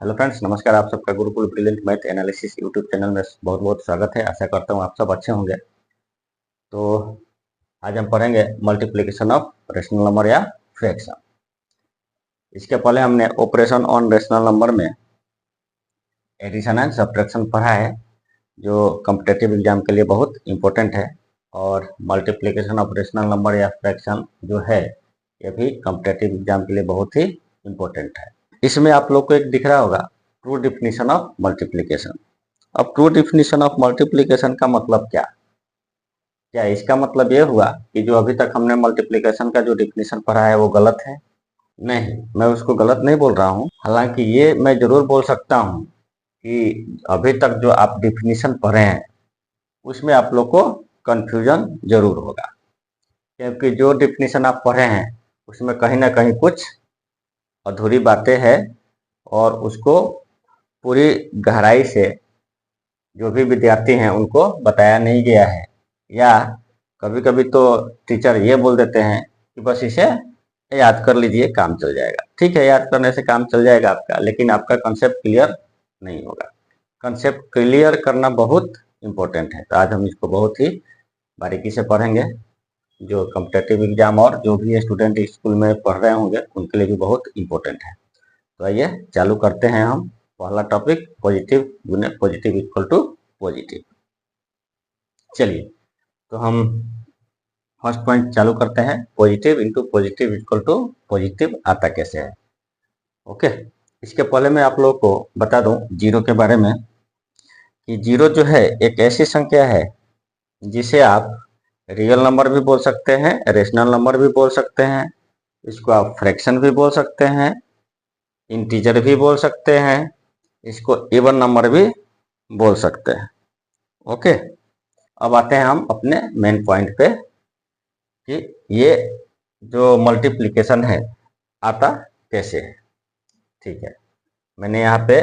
Hello friends, नमस्कार। आप सबका Gurukul brilliant math analysis YouTube channel में बहुत बहुत स्वागत है। आशा करता हूँ आप सब अच्छे होंगे। तो आज हम पढ़ेंगे मल्टीप्लिकेशन ऑफ रेशनल नंबर या फ्रैक्शन। इसके पहले हमने ऑपरेशन ऑन रेशनल नंबर में एडिशन एंड सब्ट्रैक्शन पढ़ा है, जो कॉम्पिटिटिव एग्जाम के लिए बहुत इंपॉर्टेंट है। और मल्टीप्लिकेशन ऑफ रेशनल नंबर या फ्रैक्शन जो है, ये भी कॉम्पिटिटिव एग्जाम के लिए बहुत ही इंपॉर्टेंट है। इसमें आप लोग को एक दिख रहा होगा ट्रू डिफिनीशन ऑफ मल्टीप्लिकेशन। अब ट्रू डिफिनीशन ऑफ मल्टीप्लिकेशन का मतलब क्या इसका मतलब ये हुआ कि जो अभी तक हमने मल्टीप्लिकेशन का जो डिफिनीशन पढ़ा है वो गलत है? नहीं, मैं उसको गलत नहीं बोल रहा हूँ। हालांकि ये मैं जरूर बोल सकता हूँ कि अभी तक जो आप डिफिनीशन पढ़े हैं उसमें आप लोग को कंफ्यूजन जरूर होगा, क्योंकि जो डिफिनीशन आप पढ़े हैं उसमें कहीं ना कहीं कुछ अधूरी बातें हैं और उसको पूरी गहराई से जो भी विद्यार्थी हैं उनको बताया नहीं गया है। या कभी कभी तो टीचर ये बोल देते हैं कि बस इसे याद कर लीजिए, काम चल जाएगा। ठीक है, याद करने से काम चल जाएगा आपका, लेकिन आपका कंसेप्ट क्लियर नहीं होगा। कंसेप्ट क्लियर करना बहुत इंपॉर्टेंट है। तो आज हम इसको बहुत ही बारीकी से पढ़ेंगे, जो कॉम्पिटिटिव एग्जाम और जो भी स्टूडेंट स्कूल में पढ़ रहे होंगे उनके लिए भी बहुत इंपॉर्टेंट है। तो आइए चालू करते हैं हम। पहला टॉपिक, पॉजिटिव गुने पॉजिटिव इक्वल टू पॉजिटिव। चलिए, तो हम फर्स्ट पॉइंट चालू करते हैं। Positive into positive equal to positive आता कैसे है? ओके, इसके पहले मैं आप लोगों को बता दूं जीरो के बारे में कि जीरो जो है एक ऐसी संख्या है जिसे आप रियल नंबर भी बोल सकते हैं, रेशनल नंबर भी बोल सकते हैं, इसको आप फ्रैक्शन भी बोल सकते हैं, इंटीजर भी बोल सकते हैं, इसको इवन नंबर भी बोल सकते हैं। ओके, अब आते हैं हम अपने मेन पॉइंट पे कि ये जो मल्टीप्लिकेशन है आता कैसे है। ठीक है, मैंने यहाँ पे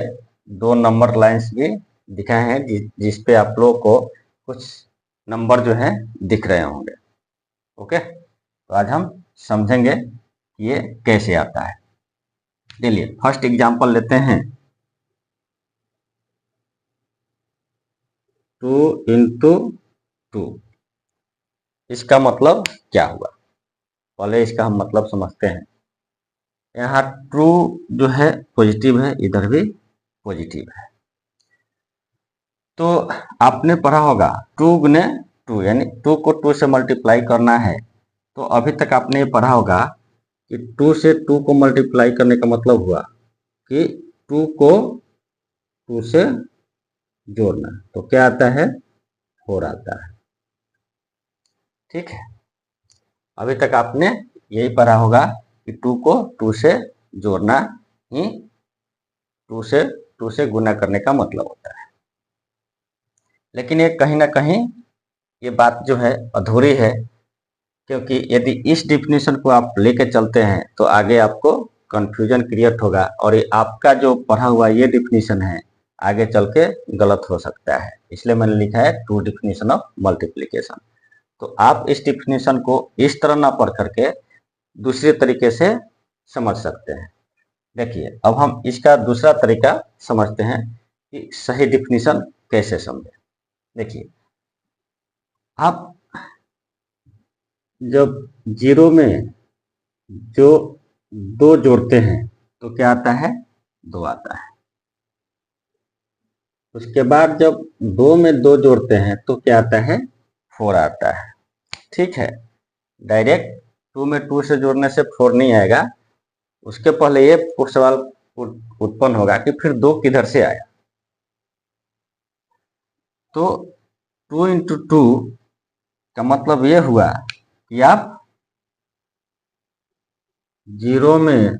दो नंबर लाइंस भी दिखाए हैं जिस पे आप लोगों को कुछ नंबर जो है दिख रहे होंगे। ओके, तो आज हम समझेंगे कि ये कैसे आता है। चलिए फर्स्ट एग्जांपल लेते हैं। 2 इंटू 2, इसका मतलब क्या हुआ? पहले इसका हम मतलब समझते हैं। यहाँ ट्रू जो है पॉजिटिव है, इधर भी पॉजिटिव है। तो आपने पढ़ा होगा 2 गुने 2, यानी 2 को 2 से मल्टीप्लाई करना है। तो अभी तक आपने ये पढ़ा होगा कि 2 से 2 को मल्टीप्लाई करने का मतलब हुआ कि 2 को 2 से जोड़ना। तो क्या आता है? 4 आता है। ठीक है, अभी तक आपने यही पढ़ा होगा कि 2 को 2 से जोड़ना ही 2 से गुना करने का मतलब होता है। लेकिन ये कहीं ना कहीं ये बात जो है अधूरी है, क्योंकि यदि इस डिफिनीशन को आप लेके चलते हैं तो आगे आपको कंफ्यूजन क्रिएट होगा और ये आपका जो पढ़ा हुआ ये डिफिनीशन है आगे चल के गलत हो सकता है। इसलिए मैंने लिखा है ट्रू डिफिनीशन ऑफ मल्टीप्लिकेशन। तो आप इस डिफिनीशन को इस तरह ना पढ़ करके दूसरे तरीके से समझ सकते हैं। देखिए, अब हम इसका दूसरा तरीका समझते हैं कि सही डिफिनीशन कैसे समझे। देखिए, आप जब जीरो में जो 2 जोड़ते हैं तो क्या आता है? 2 आता है। उसके बाद जब 2 में 2 जोड़ते हैं तो क्या आता है? 4 आता है। ठीक है, डायरेक्ट 2 में 2 से जोड़ने से 4 नहीं आएगा। उसके पहले ये सवाल उत्पन्न होगा कि फिर 2 किधर से आया? तो 2 इंटू 2 का मतलब ये हुआ कि आप 0 में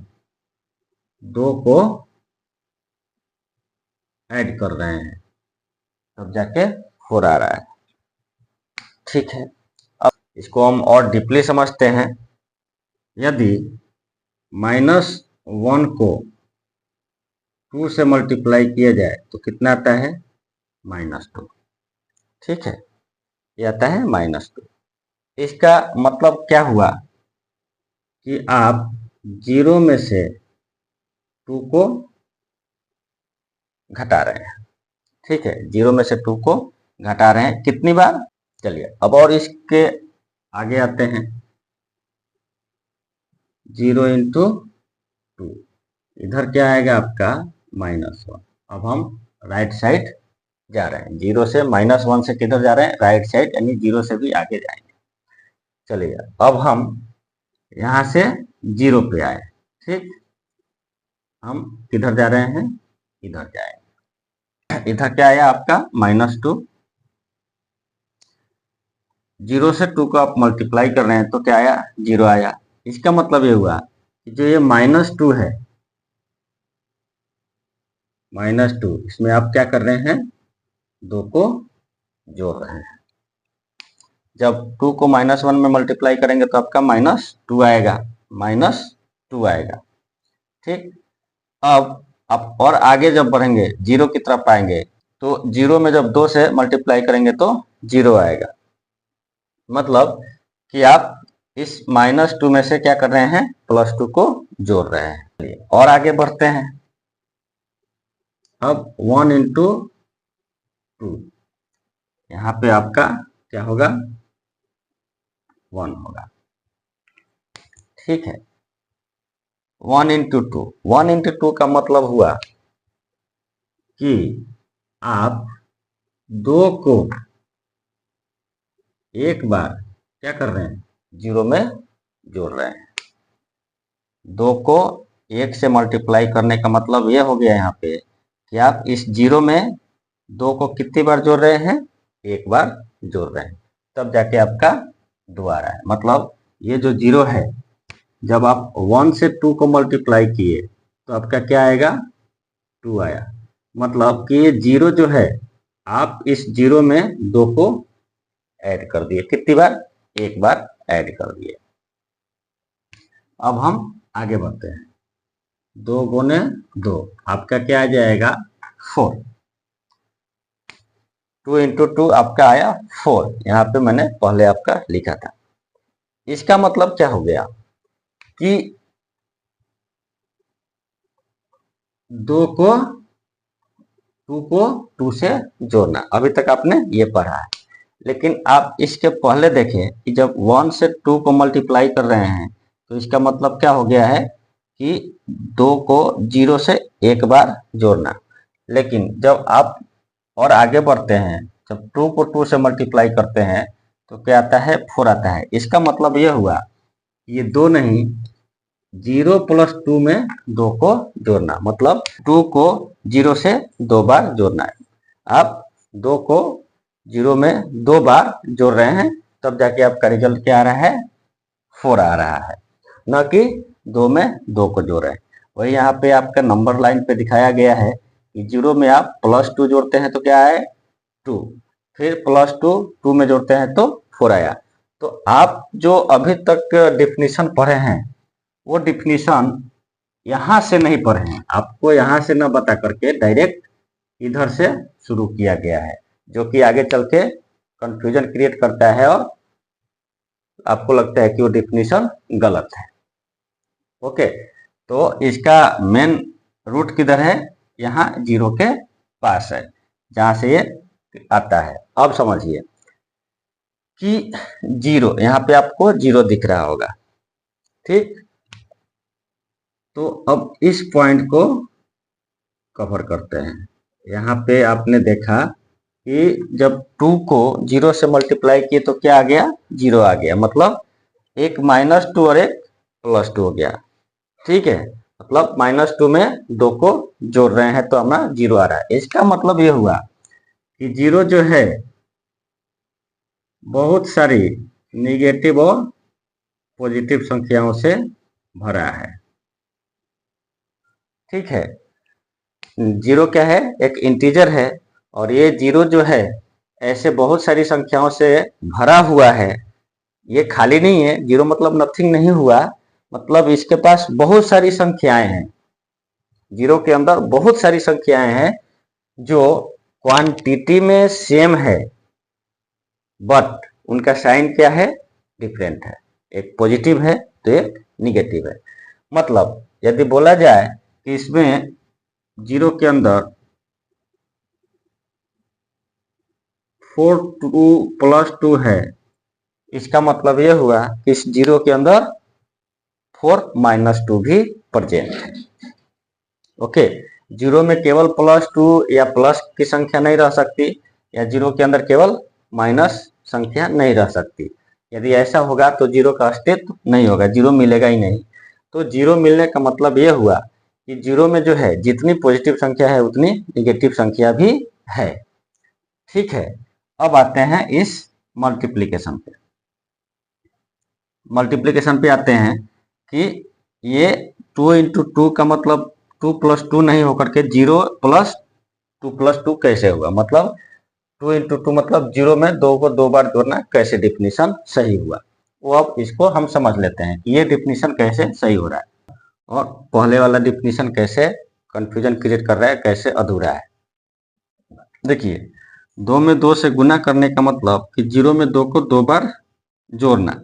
2 को ऐड कर रहे हैं, तब जाके 4 आ रहा है। ठीक है, अब इसको हम और डीपली समझते हैं। यदि -1 को 2 से मल्टीप्लाई किया जाए तो कितना आता है? -2। ठीक है, ये आता है -2। इसका मतलब क्या हुआ कि आप 0 में से 2 को घटा रहे हैं। ठीक है, 0 में से 2 को घटा रहे हैं कितनी बार? चलिए अब और इसके आगे आते हैं। 0 इंटू 2, इधर क्या आएगा आपका -1। अब हम राइट साइड जा रहे हैं, 0 से -1 से किधर जा रहे हैं? राइट साइड, यानी 0 से भी आगे जाएंगे। चलिए अब हम यहां से 0 पे आए। ठीक, हम किधर जा रहे हैं? इधर जाएंगे। इधर क्या आया आपका -2। 0 से 2 को आप मल्टीप्लाई कर रहे हैं तो क्या आया? 0 आया। इसका मतलब ये हुआ कि जो ये -2 है, -2, इसमें आप क्या कर रहे हैं? 2 को जोड़ रहे हैं। जब 2 को -1 में मल्टीप्लाई करेंगे तो आपका -2 आएगा, -2 आएगा। ठीक, अब आप और आगे जब बढ़ेंगे 0 की तरफ आएंगे तो 0 में जब 2 से मल्टीप्लाई करेंगे तो 0 आएगा। मतलब कि आप इस -2 में से क्या कर रहे हैं? +2 को जोड़ रहे हैं। और आगे बढ़ते हैं। अब 1 इंटू 2, यहाँ पे आपका क्या होगा? 1 होगा। ठीक है, 1 इंटू 2, 1 इंटू 2 का मतलब हुआ कि आप 2 को एक बार क्या कर रहे हैं? 0 में जोड़ रहे हैं। 2 को 1 से मल्टीप्लाई करने का मतलब ये हो गया यहाँ पे कि आप इस 0 में 2 को कितनी बार जोड़ रहे हैं? एक बार जोड़ रहे हैं, तब जाके आपका 2 आ रहा है। मतलब ये जो 0 है, जब आप 1 से 2 को मल्टीप्लाई किए तो आपका क्या आएगा? 2 आया। मतलब कि ये 0 जो है, आप इस 0 में 2 को ऐड कर दिए। कितनी बार? एक बार ऐड कर दिए। अब हम आगे बढ़ते हैं। 2 गुने 2, आपका क्या आ जाएगा? 4। 2 इंटू 2 आपका आया 4। यहाँ पे मैंने पहले आपका लिखा था। इसका मतलब क्या हो गया कि 2 को 2 से जोड़ना, अभी तक आपने ये पढ़ा है। लेकिन आप इसके पहले देखें कि जब 1 से 2 को मल्टीप्लाई कर रहे हैं तो इसका मतलब क्या हो गया है कि 2 को 0 से एक बार जोड़ना। लेकिन जब आप और आगे बढ़ते हैं, जब 2 को 2 से मल्टीप्लाई करते हैं तो क्या आता है? 4 आता है। इसका मतलब यह हुआ कि ये 2 नहीं, 0 + 2 में 2 को जोड़ना, मतलब 2 को 0 से 2 बार जोड़ना है। आप 2 को 0 में 2 बार जोड़ रहे हैं, तब जाके आपका रिजल्ट क्या आ रहा है? 4 आ रहा है, न कि 2 में 2 को जोड़ रहे हैं। वही यहाँ पे आपका नंबर लाइन पे दिखाया गया है कि 0 में आप +2 जोड़ते हैं तो क्या है? 2, फिर +2 2 में जोड़ते हैं तो 4 आया। तो आप जो अभी तक डिफिनीशन पढ़े हैं वो डिफिनीशन यहाँ से नहीं पढ़े हैं, आपको यहाँ से न बता करके डायरेक्ट इधर से शुरू किया गया है, जो कि आगे चल के कंफ्यूजन क्रिएट करता है और आपको लगता है कि वो डिफिनीशन गलत है। ओके, तो इसका मेन रूट किधर है? यहाँ 0 के पास है, जहां से ये आता है। अब समझिए कि 0, यहाँ पे आपको 0 दिख रहा होगा। ठीक, तो अब इस पॉइंट को कवर करते हैं। यहाँ पे आपने देखा कि जब 2 को 0 से मल्टीप्लाई किए तो क्या आ गया? 0 आ गया। मतलब एक -2 और एक +2 हो गया। ठीक है, मतलब -2 में 2 को जोड़ रहे हैं तो हमारा 0 आ रहा है। इसका मतलब ये हुआ कि 0 जो है बहुत सारी निगेटिव और पॉजिटिव संख्याओं से भरा है। ठीक है, 0 क्या है? एक इंटीजर है, और ये 0 जो है ऐसे बहुत सारी संख्याओं से भरा हुआ है। ये खाली नहीं है। 0 मतलब नथिंग नहीं हुआ, मतलब इसके पास बहुत सारी संख्याएं हैं। 0 के अंदर बहुत सारी संख्याएं हैं जो क्वांटिटी में सेम है, बट उनका साइन क्या है? डिफरेंट है। एक पॉजिटिव है तो एक निगेटिव है। मतलब यदि बोला जाए कि इसमें 0 के अंदर 4 2 प्लस 2 है, इसका मतलब यह हुआ कि इस जीरो के अंदर 4 माइनस 2 भी प्रेजेंट है। ओके, जीरो में केवल प्लस 2 या प्लस की संख्या नहीं रह सकती, या जीरो के अंदर केवल माइनस संख्या नहीं रह सकती। यदि ऐसा होगा तो जीरो का अस्तित्व नहीं होगा, जीरो मिलेगा ही नहीं। तो जीरो मिलने का मतलब यह हुआ कि जीरो में जो है जितनी पॉजिटिव संख्या है उतनी निगेटिव संख्या भी है। ठीक है, अब आते हैं इस मल्टीप्लिकेशन पे। मल्टीप्लिकेशन पे आते हैं कि ये 2 इंटू 2 का मतलब 2 प्लस 2 नहीं होकर के 0 प्लस 2 प्लस 2 कैसे होगा, मतलब 2 इंटू 2 मतलब जीरो में 2 को 2 बार जोड़ना, कैसे डिफिनीशन सही हुआ वो अब इसको हम समझ लेते हैं कि ये डिफिनीशन कैसे सही हो रहा है और पहले वाला डिफिनीशन कैसे कंफ्यूजन क्रिएट कर रहा है, कैसे अधूरा है। देखिए, 2 में 2 से गुना करने का मतलब कि जीरो में 2 को 2 बार जोड़ना,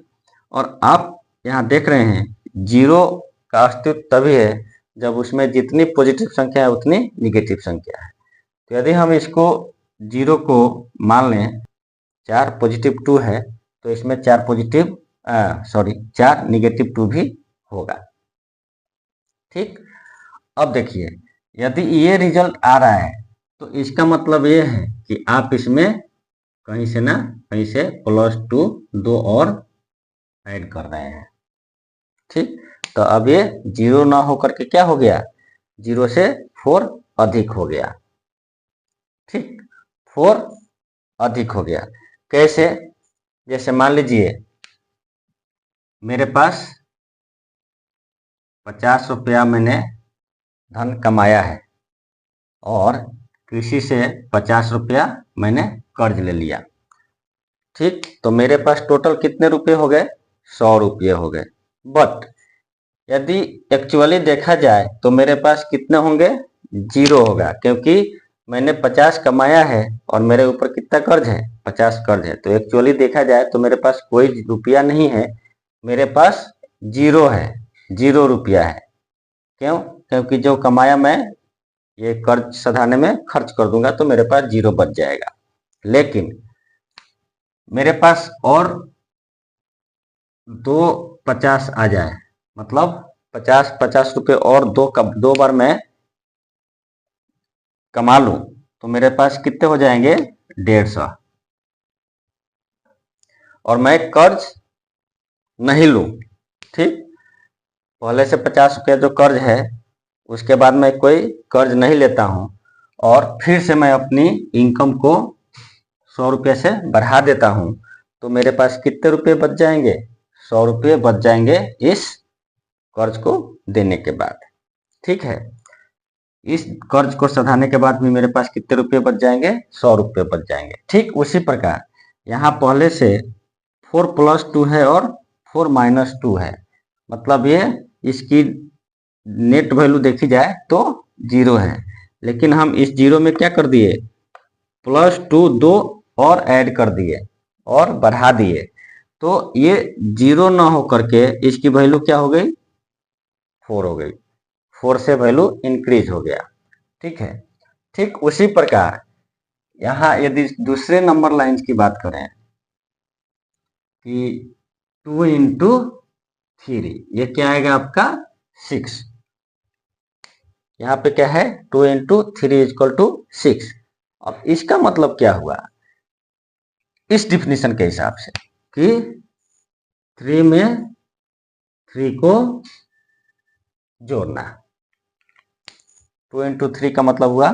और आप यहाँ देख रहे हैं जीरो का अस्तित्व तभी है जब उसमें जितनी पॉजिटिव संख्या है उतनी निगेटिव संख्या है। तो यदि हम इसको जीरो को मान लें 4 पॉजिटिव 2 है तो इसमें 4 निगेटिव 2 भी होगा। ठीक, अब देखिए यदि ये रिजल्ट आ रहा है तो इसका मतलब ये है कि आप इसमें कहीं से ना कहीं से प्लस 2 2 और ऐड कर रहे हैं। ठीक, तो अब ये जीरो ना होकर के क्या हो गया, जीरो से 4 अधिक हो गया। ठीक, 4 अधिक हो गया कैसे, जैसे मान लीजिए मेरे पास 50 रुपया मैंने धन कमाया है और किसी से 50 रुपया मैंने कर्ज ले लिया। ठीक, तो मेरे पास टोटल कितने रुपए हो गए, 100 रुपये हो गए। बट यदि एक्चुअली देखा जाए तो मेरे पास कितने होंगे, जीरो होगा, क्योंकि मैंने 50 कमाया है और मेरे ऊपर कितना कर्ज है, 50 कर्ज है। तो एक्चुअली देखा जाए तो मेरे पास कोई रुपया नहीं है, मेरे पास जीरो है, 0 रुपया है। क्यों, क्योंकि जो कमाया मैं ये कर्ज सधाने में खर्च कर दूंगा तो मेरे पास जीरो बच जाएगा। लेकिन मेरे पास और 2 50 आ जाए, मतलब 50 रुपए और दो बार मैं कमा लूं तो मेरे पास कितने हो जाएंगे, 150, और मैं कर्ज नहीं लूं। ठीक, पहले से 50 रुपया जो कर्ज है उसके बाद मैं कोई कर्ज नहीं लेता हूं और फिर से मैं अपनी इनकम को 100 रुपये से बढ़ा देता हूं तो मेरे पास कितने रुपए बच जाएंगे, 100 रुपये बच जाएंगे इस कर्ज को देने के बाद। ठीक है, इस कर्ज को सधाने के बाद भी मेरे पास कितने रुपए बच जाएंगे, 100 रुपये बच जाएंगे। ठीक उसी प्रकार यहाँ पहले से 4 प्लस 2 है और 4 माइनस 2 है, मतलब ये इसकी नेट वैल्यू देखी जाए तो जीरो है, लेकिन हम इस जीरो में क्या कर दिए, प्लस 2 2 और ऐड कर दिए और बढ़ा दिए, तो ये जीरो ना हो करके इसकी वैल्यू क्या हो गई, 4 हो गई, 4 से वैल्यू इंक्रीज हो गया। ठीक है, ठीक उसी प्रकार यहाँ यदि दूसरे नंबर लाइंस की बात करें कि 2 इंटू 3, ये क्या आएगा आपका 6। यहाँ पे क्या है, 2 इंटू 3 इक्वल टू 6। अब इसका मतलब क्या हुआ इस डिफिनीशन के हिसाब से कि 3 में 3 को जोड़ना, 2 इंटू 3 का मतलब हुआ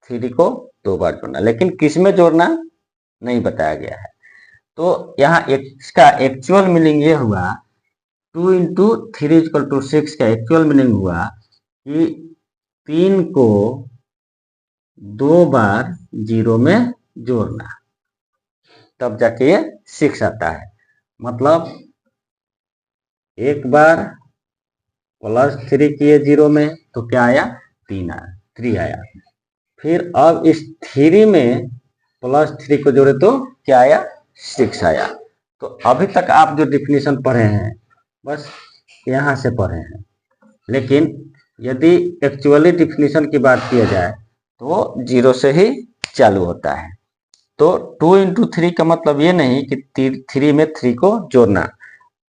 3 को 2 बार जोड़ना, लेकिन किस में जोड़ना नहीं बताया गया है। तो यहाँ इसका एक्चुअल मीनिंग ये हुआ 2 इंटू 3 इक्वल टू 6 का एक्चुअल मीनिंग हुआ कि 3 को 2 बार जीरो में जोड़ना, तब जाके ये 6 आता है। मतलब एक बार प्लस 3 किए जीरो में तो क्या आया, 3 आया। फिर अब इस 3 में प्लस 3 को जोड़े तो क्या आया, 6 आया। तो अभी तक आप जो डिफिनीशन पढ़े हैं बस यहाँ से पढ़े हैं, लेकिन यदि एक्चुअली डिफिनीशन की बात किया जाए तो जीरो से ही चालू होता है। तो 2 into 3 का मतलब ये नहीं कि 3 में 3 को जोड़ना।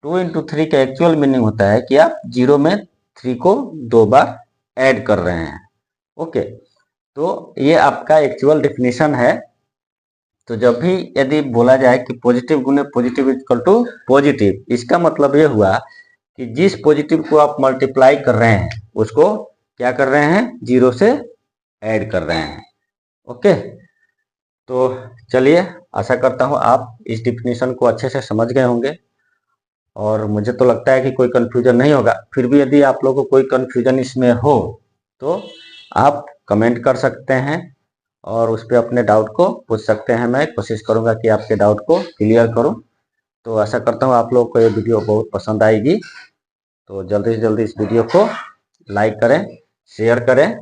2 into 3 का एक्चुअल मीनिंग होता है कि आप 0 में 3 को 2 बार ऐड कर रहे हैं। ओके, तो ये आपका एक्चुअल डिफिनीशन है। तो जब भी यदि बोला जाए कि पॉजिटिव गुने पॉजिटिव इक्वल टू पॉजिटिव, इसका मतलब ये हुआ कि जिस पॉजिटिव को आप मल्टीप्लाई कर रहे हैं उसको क्या कर रहे हैं, 0 से ऐड कर रहे हैं। ओके, तो चलिए, आशा करता हूँ आप इस डिफिनीशन को अच्छे से समझ गए होंगे और मुझे तो लगता है कि कोई कन्फ्यूजन नहीं होगा। फिर भी यदि आप लोगों को कोई कन्फ्यूजन इसमें हो तो आप कमेंट कर सकते हैं और उस पर अपने डाउट को पूछ सकते हैं। मैं कोशिश करूंगा कि आपके डाउट को क्लियर करूं। तो आशा करता हूं आप लोगों को ये वीडियो बहुत पसंद आएगी। तो जल्दी से जल्दी इस वीडियो को लाइक करें, शेयर करें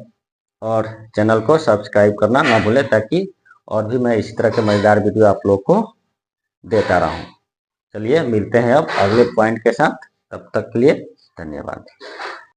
और चैनल को सब्सक्राइब करना ना भूलें, ताकि और भी मैं इसी तरह के मज़ेदार वीडियो आप लोगों को देता रहूं। चलिए मिलते हैं अब अगले पॉइंट के साथ, तब तक के लिए धन्यवाद।